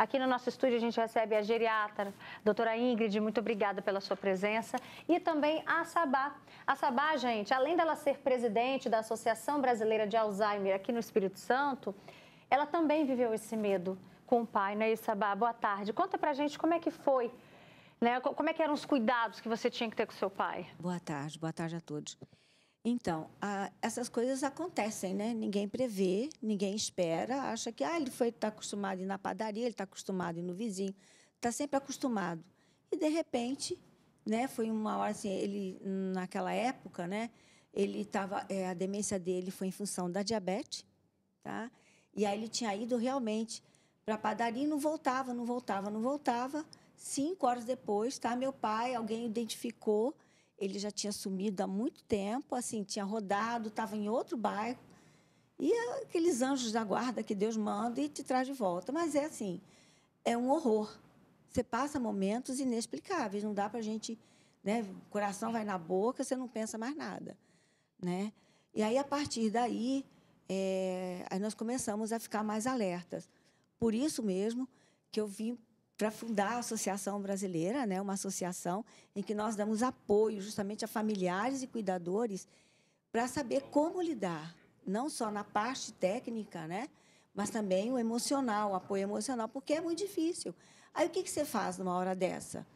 Aqui no nosso estúdio a gente recebe a geriatra, doutora Ingrid, muito obrigada pela sua presença. E também a Sabá. A Sabá, gente, além dela ser presidente da Associação Brasileira de Alzheimer aqui no Espírito Santo, ela também viveu esse medo com o pai, né, Sabá? Boa tarde. Conta pra gente como é que foi, né? Como é que eram os cuidados que você tinha que ter com seu pai? Boa tarde a todos. Então, essas coisas acontecem, né? Ninguém prevê, ninguém espera, acha que ele está acostumado a ir na padaria, ele está acostumado a ir no vizinho, está sempre acostumado. E, de repente, né, foi uma hora assim, ele, naquela época, né, ele estava, a demência dele foi em função da diabetes, tá? E aí ele tinha ido realmente para a padaria e não voltava. 5 horas depois, tá? Meu pai, alguém identificou. Ele já tinha sumido há muito tempo, assim, tinha rodado, estava em outro bairro. E aqueles anjos da guarda que Deus manda e te traz de volta. Mas é assim, é um horror. Você passa momentos inexplicáveis, não dá para a gente... né? O coração vai na boca, você não pensa mais nada, né? E aí, a partir daí, aí nós começamos a ficar mais alertas. Por isso mesmo que eu vim para fundar a Associação Brasileira, né, uma associação em que nós damos apoio justamente a familiares e cuidadores para saber como lidar, não só na parte técnica, né, mas também o emocional, o apoio emocional, porque é muito difícil. Aí, o que você faz numa hora dessa?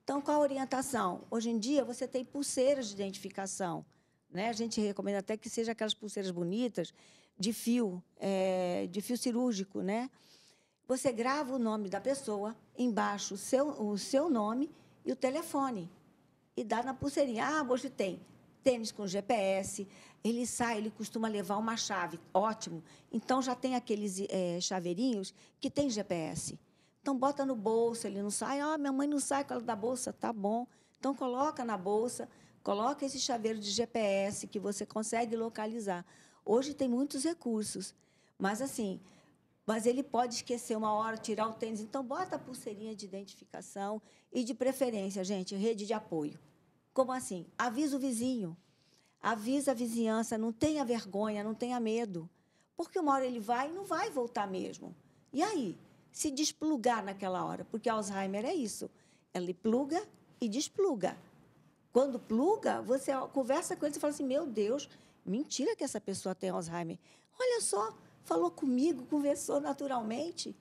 Então, qual a orientação? Hoje em dia, você tem pulseiras de identificação, né? A gente recomenda até que seja aquelas pulseiras bonitas de fio cirúrgico, né? Você grava o nome da pessoa, embaixo o seu nome e o telefone. E dá na pulseirinha. Hoje tem tênis com GPS, ele costuma levar uma chave, ótimo. Então, já tem aqueles chaveirinhos que tem GPS. Então, bota no bolso, ele não sai. Minha mãe não sai com ela da bolsa, tá bom. Então, coloca na bolsa, coloca esse chaveiro de GPS que você consegue localizar. Hoje tem muitos recursos, mas assim... Mas ele pode esquecer uma hora, tirar o tênis. Então, bota a pulseirinha de identificação e, de preferência, gente, rede de apoio. Como assim? Avisa o vizinho, avisa a vizinhança, não tenha vergonha, não tenha medo. Porque uma hora ele vai e não vai voltar mesmo. E aí? Se desplugar naquela hora, porque Alzheimer é isso. Ele pluga e despluga. Quando pluga, você conversa com ele e fala assim, meu Deus, mentira que essa pessoa tem Alzheimer. Olha só, falou comigo, conversou naturalmente,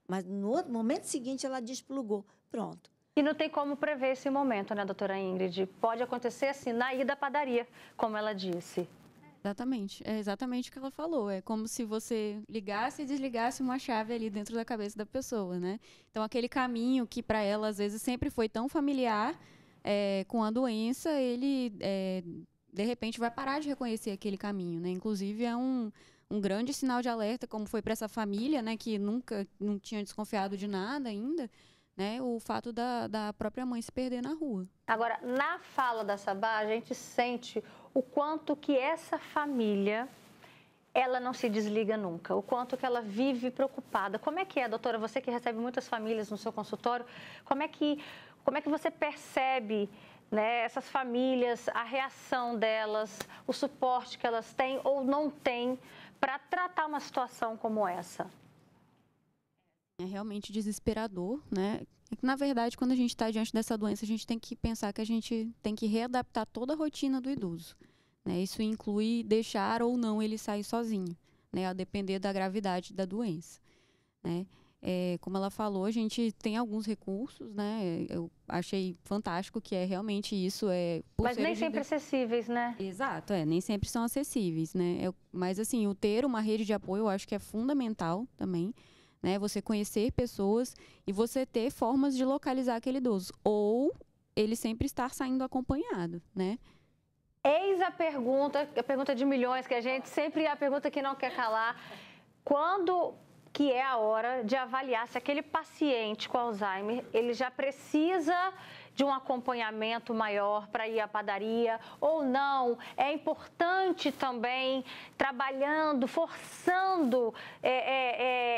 mas no momento seguinte ela desplugou. Pronto. E não tem como prever esse momento, né, doutora Ingrid? Pode acontecer assim, na ida à padaria, como ela disse. Exatamente. É exatamente o que ela falou. É como se você ligasse e desligasse uma chave ali dentro da cabeça da pessoa, né? Então, aquele caminho que para ela, às vezes, sempre foi tão familiar com a doença, ele, de repente, vai parar de reconhecer aquele caminho, né? Inclusive, é um grande sinal de alerta, como foi para essa família, né, que nunca não tinha desconfiado de nada ainda, né, o fato da própria mãe se perder na rua. Agora, na fala da Sabá, a gente sente o quanto que essa família, ela não se desliga nunca, o quanto que ela vive preocupada. Como é que é, doutora, você que recebe muitas famílias no seu consultório, como é que você percebe, né, essas famílias, a reação delas, o suporte que elas têm ou não têm para tratar uma situação como essa? É realmente desesperador, né? Na verdade, quando a gente está diante dessa doença, a gente tem que pensar que a gente tem que readaptar toda a rotina do idoso, né? Isso inclui deixar ou não ele sair sozinho, né? A depender da gravidade da doença, né? Como ela falou, a gente tem alguns recursos, né? Eu achei fantástico que é realmente isso. Mas nem sempre acessíveis, né? Exato, nem sempre são acessíveis, né? Mas, assim, o ter uma rede de apoio eu acho que é fundamental também, né? Você conhecer pessoas e você ter formas de localizar aquele idoso. Ou ele sempre estar saindo acompanhado, né? Eis a pergunta de milhões, que a gente sempre é a pergunta que não quer calar. Quando que é a hora de avaliar se aquele paciente com Alzheimer, ele já precisa de um acompanhamento maior para ir à padaria ou não? É importante também, trabalhando, forçando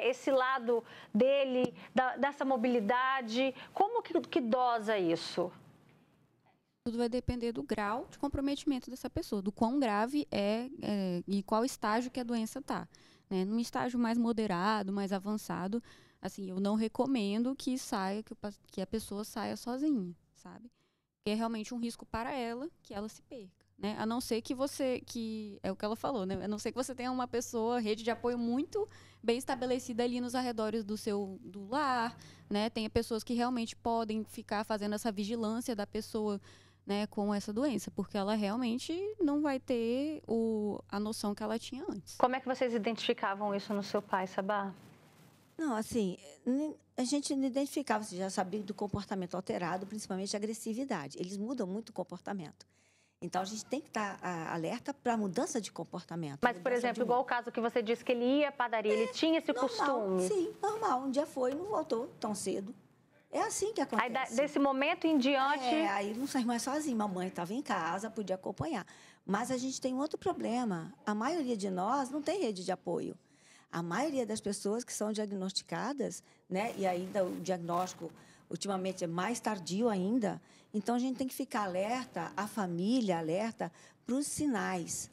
esse lado dele, dessa mobilidade. Como que dosa isso? Tudo vai depender do grau de comprometimento dessa pessoa, do quão grave e qual estágio que a doença está. Né? Num estágio mais moderado, mais avançado, assim, eu não recomendo que que a pessoa saia sozinha, sabe? Porque é realmente um risco para ela que ela se perca, né? A não ser que é o que ela falou, né? A não ser que você tenha uma pessoa, rede de apoio muito bem estabelecida ali nos arredores do lar, né? Tenha pessoas que realmente podem ficar fazendo essa vigilância da pessoa, né, com essa doença, porque ela realmente não vai ter a noção que ela tinha antes. Como é que vocês identificavam isso no seu pai, Sabá? Não, assim, a gente não identificava, você já sabia do comportamento alterado, principalmente a agressividade. Eles mudam muito o comportamento. Então, a gente tem que estar alerta para a mudança de comportamento. Mas, por exemplo, igual o caso que você disse que ele ia à padaria, ele tinha esse normal, costume? Sim, normal. Um dia foi e não voltou tão cedo. É assim que acontece. Aí, desse momento em diante... Aí não sai mais sozinho. Mamãe estava em casa, podia acompanhar. Mas a gente tem um outro problema. A maioria de nós não tem rede de apoio. A maioria das pessoas que são diagnosticadas, né, e ainda o diagnóstico ultimamente é mais tardio ainda, então a gente tem que ficar alerta, a família alerta para os sinais,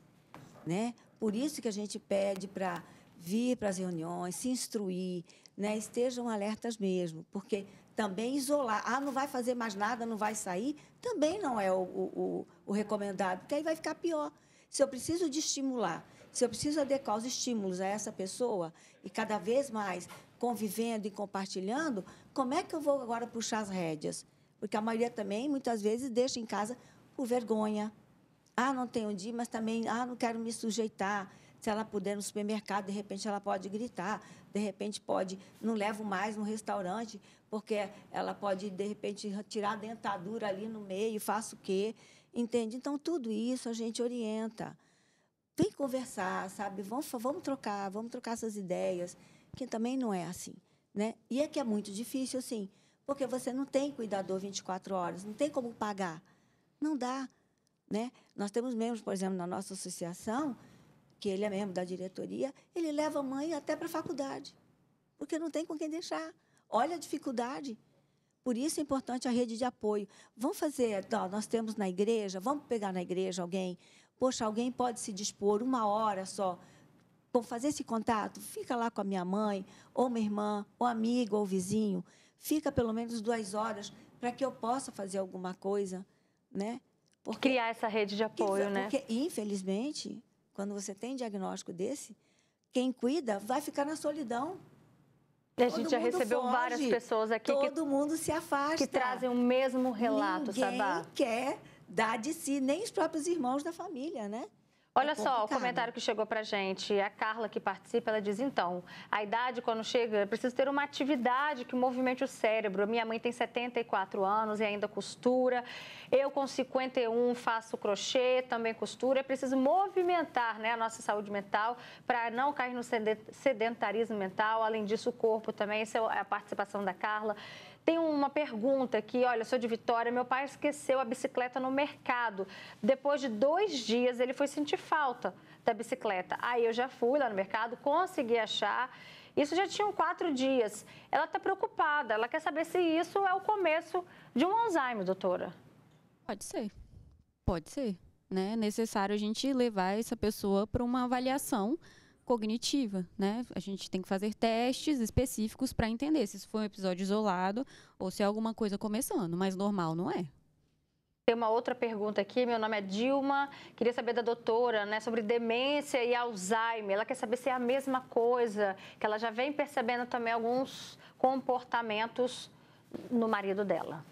né? Por isso que a gente pede para vir para as reuniões, se instruir, né, estejam alertas mesmo, porque também isolar, não vai fazer mais nada, não vai sair, também não é o recomendado, porque aí vai ficar pior. Se eu preciso de estimular, se eu preciso adequar os estímulos a essa pessoa e cada vez mais convivendo e compartilhando, como é que eu vou agora puxar as rédeas? Porque a maioria também, muitas vezes, deixa em casa por vergonha. Não tenho onde ir, mas também, não quero me sujeitar. Se ela puder no supermercado, de repente ela pode gritar, de repente pode, não levo mais no restaurante, porque ela pode, de repente, tirar a dentadura ali no meio, faço o quê? Entende? Então, tudo isso a gente orienta. Vem conversar, sabe? Vamos trocar essas ideias, que também não é assim, né? E é que é muito difícil, assim, porque você não tem cuidador 24 horas, não tem como pagar. Não dá, né? Nós temos membros, por exemplo, na nossa associação, que ele é membro da diretoria, ele leva a mãe até para a faculdade, porque não tem com quem deixar. Olha a dificuldade. Por isso é importante a rede de apoio. Vamos fazer, nós temos na igreja, vamos pegar na igreja alguém. Poxa, alguém pode se dispor 1 hora só, vamos fazer esse contato? Fica lá com a minha mãe, ou minha irmã, ou amigo, ou vizinho. Fica pelo menos 2 horas para que eu possa fazer alguma coisa, né? Criar essa rede de apoio, né? Porque, infelizmente, quando você tem diagnóstico desse, quem cuida vai ficar na solidão. A gente já recebeu várias pessoas aqui todo mundo se afasta. Que trazem o mesmo relato, Sabá. Ninguém quer dar de si, nem os próprios irmãos da família, né? Olha só o comentário que chegou pra gente. A Carla, que participa, ela diz, então, a idade, quando chega, é preciso ter uma atividade que movimente o cérebro. Minha mãe tem 74 anos e ainda costura. Eu, com 51, faço crochê, também costura. É preciso movimentar, né, a nossa saúde mental para não cair no sedentarismo mental. Além disso, o corpo também. Essa é a participação da Carla. Tem uma pergunta aqui, olha, sou de Vitória, meu pai esqueceu a bicicleta no mercado. Depois de 2 dias, ele foi sentir falta da bicicleta. Aí eu já fui lá no mercado, consegui achar. Isso já tinham 4 dias. Ela está preocupada, ela quer saber se isso é o começo de um Alzheimer, doutora. Pode ser, né? É necessário a gente levar essa pessoa para uma avaliação cognitiva, né? A gente tem que fazer testes específicos para entender se isso foi um episódio isolado ou se é alguma coisa começando, mas normal não é. Tem uma outra pergunta aqui, meu nome é Dilma, queria saber da doutora, né, sobre demência e Alzheimer. Ela quer saber se é a mesma coisa, que ela já vem percebendo também alguns comportamentos no marido dela.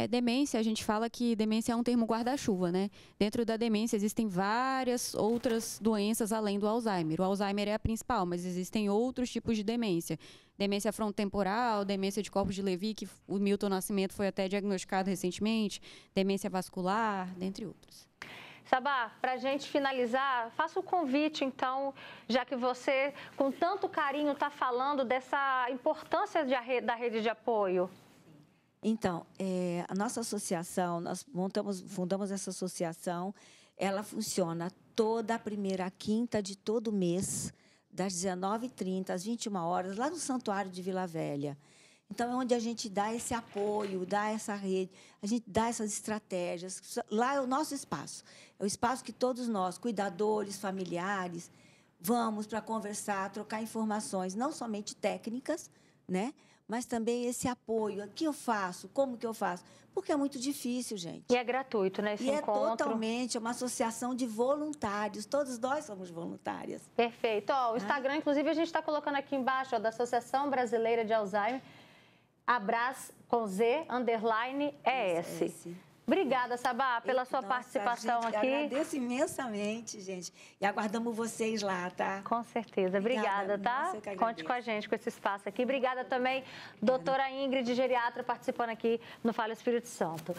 Demência, a gente fala que demência é um termo guarda-chuva, né? Dentro da demência existem várias outras doenças além do Alzheimer. O Alzheimer é a principal, mas existem outros tipos de demência. Demência frontotemporal, demência de corpos de Levy, que o Milton Nascimento foi até diagnosticado recentemente, demência vascular, dentre outros. Sabá, para a gente finalizar, faça o convite, então, já que você, com tanto carinho, está falando dessa importância da rede de apoio. Então, a nossa associação, nós fundamos essa associação, ela funciona toda a primeira quinta de todo mês, das 19h30 às 21 horas, lá no Santuário de Vila Velha. Então, é onde a gente dá esse apoio, dá essa rede, a gente dá essas estratégias. Lá é o nosso espaço. É o espaço que todos nós, cuidadores, familiares, vamos para conversar, trocar informações, não somente técnicas, né? Mas também esse apoio. O que eu faço? Como que eu faço? Porque é muito difícil, gente. E é gratuito, né, esse E encontro? é totalmente uma associação de voluntários. Todos nós somos voluntárias. Perfeito. Ó, o Instagram, inclusive, a gente está colocando aqui embaixo, ó, da Associação Brasileira de Alzheimer, Abraz com Z, _ ES. Obrigada, Sabá, pela sua participação gente, aqui. Agradeço imensamente, gente. E aguardamos vocês lá, tá? Com certeza. Obrigada, tá? Nossa, eu que Conte agradeço. com a gente, com esse espaço aqui. Obrigada também, doutora Ingrid, geriatra, participando aqui no Fala Espírito Santo.